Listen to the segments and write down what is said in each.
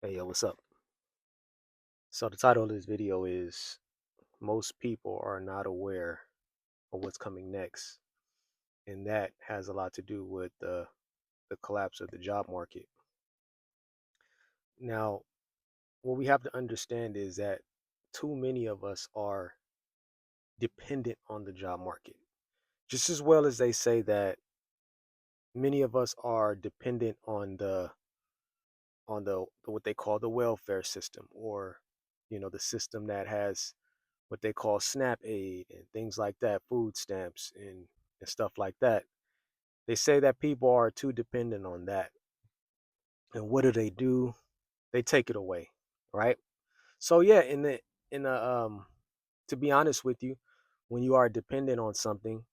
Hey, yo, what's up? So the title of this video is Most People Are Not Aware of What's Coming Next. And that has a lot to do with the collapse of the job market. Now, what we have to understand is that too many of us are dependent on the job market. Just as well as they say that many of us are dependent on the what they call the welfare system, or the system that has what they call SNAP aid and things like that, food stamps and stuff like that. They say that people are too dependent on that. And what do? They take it away, right? So yeah, in the to be honest with you, when you are dependent on something,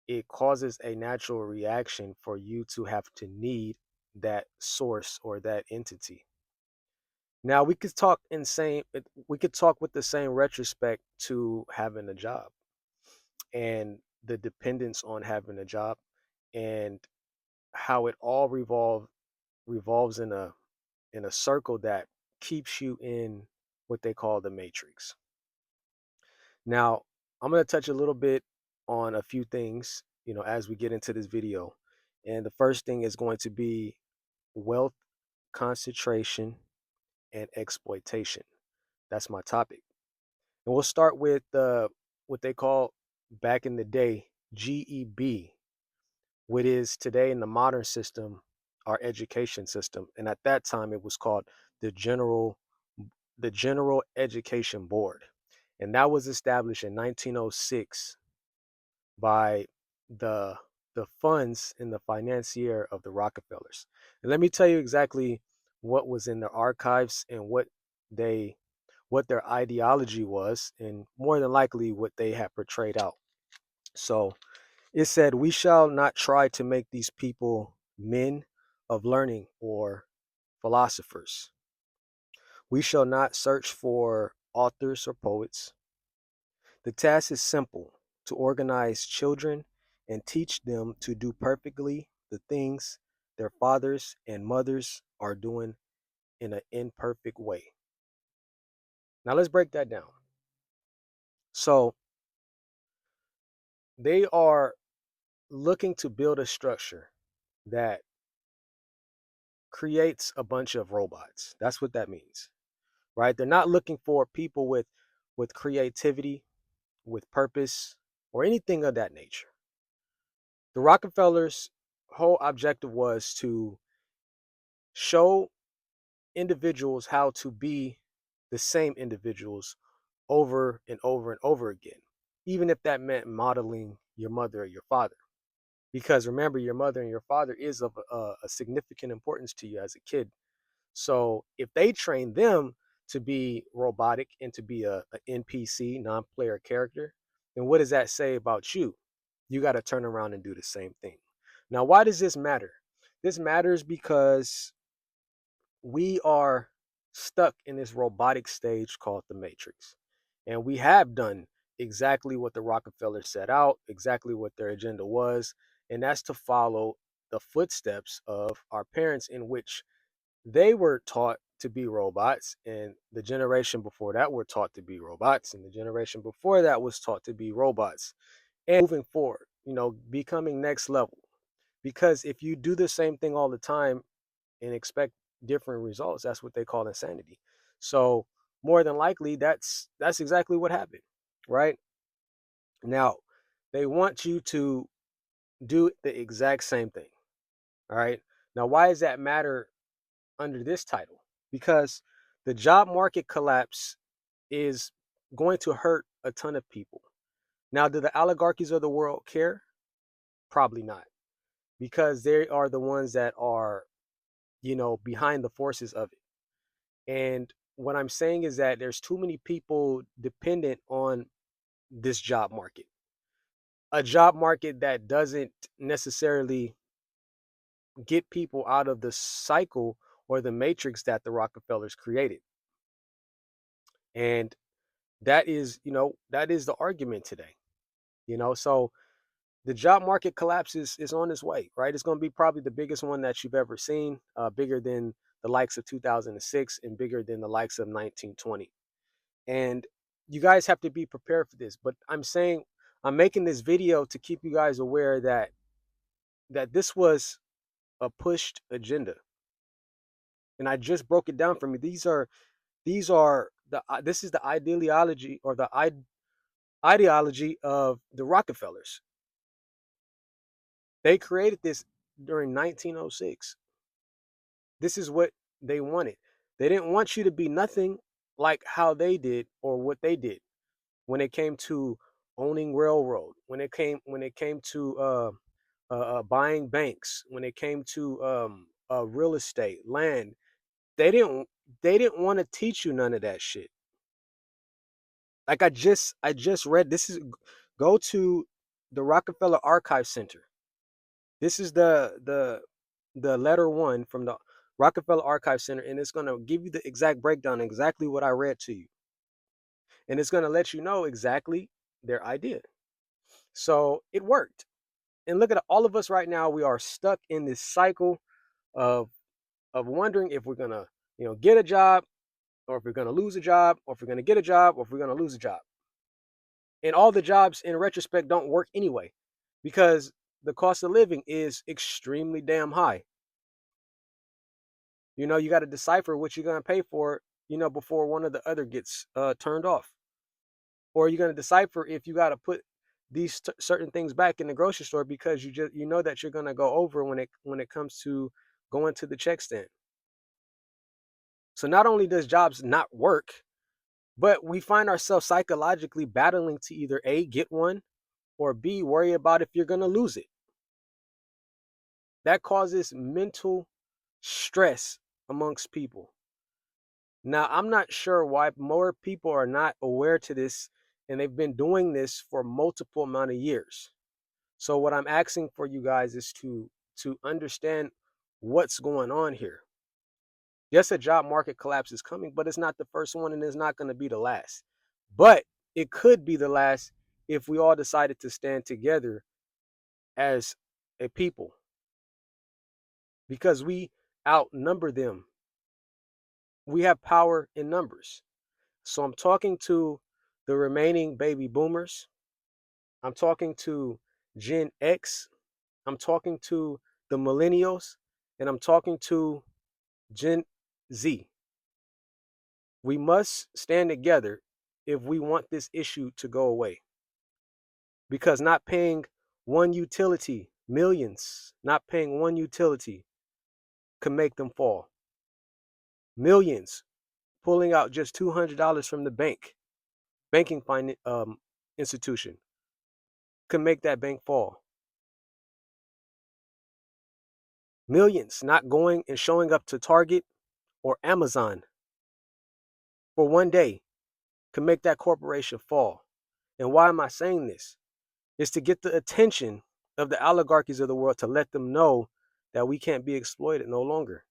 it causes a natural reaction for you to have to need that source or that entity. Now we could talk with the same retrospect to having a job and the dependence on having a job, and how it all revolves in a circle that keeps you in what they call the matrix. Now, I'm going to touch a little bit on a few things, as we get into this video. And the first thing is going to be wealth concentration and exploitation. That's my topic. And we'll start with what they call back in the day GEB, what is today in the modern system our education system. And at that time it was called the General Education Board. And that was established in 1906 by the the funds and the financier of the Rockefellers. And let me tell you exactly what was in their archives and they what their ideology was, and more than likely what they had portrayed out. So it said, "We shall not try to make these people men of learning or philosophers. We shall not search for authors or poets. The task is simple: to organize children and teach them to do perfectly the things their fathers and mothers are doing in an imperfect way." Now let's break that down. So they are looking to build a structure that creates a bunch of robots. That's what that means, right? They're not looking for people with creativity, with purpose, or anything of that nature. The Rockefellers' whole objective was to show individuals how to be the same individuals over and over and over again, even if that meant modeling your mother or your father. Because remember, your mother and your father is of a significant importance to you as a kid. So if they train them to be robotic and to be a NPC, non-player character, then what does that say about you? You got to turn around and do the same thing. Now, why does this matter? This matters because we are stuck in this robotic stage called the Matrix. And we have done exactly what the Rockefellers set out, exactly what their agenda was, and that's to follow the footsteps of our parents, in which they were taught to be robots, and the generation before that were taught to be robots, and the generation before that was taught to be robots. And moving forward, becoming next level. Because if you do the same thing all the time and expect different results, that's what they call insanity. So more than likely, that's exactly what happened, right? Now, they want you to do the exact same thing. All right. Now, why does that matter under this title? Because the job market collapse is going to hurt a ton of people. Now, do the oligarchies of the world care? Probably not, because they are the ones that are, behind the forces of it. And what I'm saying is that there's too many people dependent on this job market, a job market that doesn't necessarily get people out of the cycle or the matrix that the Rockefellers created. And that is the argument today. So the job market collapse is on its way, right? It's going to be probably the biggest one that you've ever seen, bigger than the likes of 2006 and bigger than the likes of 1920. And you guys have to be prepared for this. But I'm making this video to keep you guys aware that this was a pushed agenda. And I just broke it down for me. This is the ideology, or the ideology of the Rockefellers. They created this during 1906. This is what they wanted. They didn't want you to be nothing like how they did or what they did when it came to owning railroad, when it came to buying banks, when it came to real estate, land. They didn't want to teach you none of that shit. Like I just read, go to the Rockefeller Archive Center. This is the letter one from the Rockefeller Archive Center, and it's going to give you the exact breakdown, exactly what I read to you. And it's going to let you know exactly their idea. So it worked. And look at all of us right now. We are stuck in this cycle of wondering if we're going to, get a job, or if we're going to lose a job, or if we're going to get a job, or if we're going to lose a job. And all the jobs in retrospect don't work anyway, because the cost of living is extremely damn high. You got to decipher what you're going to pay for, before one or the other gets turned off. Or you're going to decipher if you got to put these certain things back in the grocery store, because you know that you're going to go over when it comes to going to the check stand. So not only does jobs not work, but we find ourselves psychologically battling to either A, get one, or B, worry about if you're going to lose it. That causes mental stress amongst people. Now, I'm not sure why more people are not aware to this, and they've been doing this for multiple amount of years. So what I'm asking for you guys is to understand what's going on here. Yes, a job market collapse is coming, but it's not the first one, and it's not going to be the last. But it could be the last if we all decided to stand together as a people, because we outnumber them. We have power in numbers. So I'm talking to the remaining baby boomers. I'm talking to Gen X. I'm talking to the millennials. And I'm talking to Gen Z. We must stand together if we want this issue to go away. Because not paying one utility, millions, not paying one utility can make them fall. Millions pulling out just $200 from the banking institution, can make that bank fall. Millions not going and showing up to Target or Amazon for one day can make that corporation fall. And why am I saying this? It's to get the attention of the oligarchies of the world, to let them know that we can't be exploited no longer.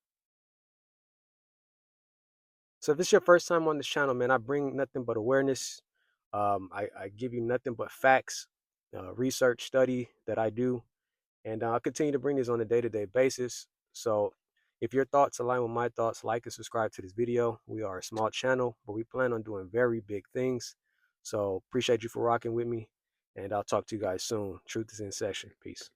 So if it's your first time on this channel, man, I bring nothing but awareness. I give you nothing but facts, research, study that I do. And I'll continue to bring this on a day-to-day basis. So if your thoughts align with my thoughts, like and subscribe to this video. We are a small channel, but we plan on doing very big things. So appreciate you for rocking with me. And I'll talk to you guys soon. Truth is in session. Peace.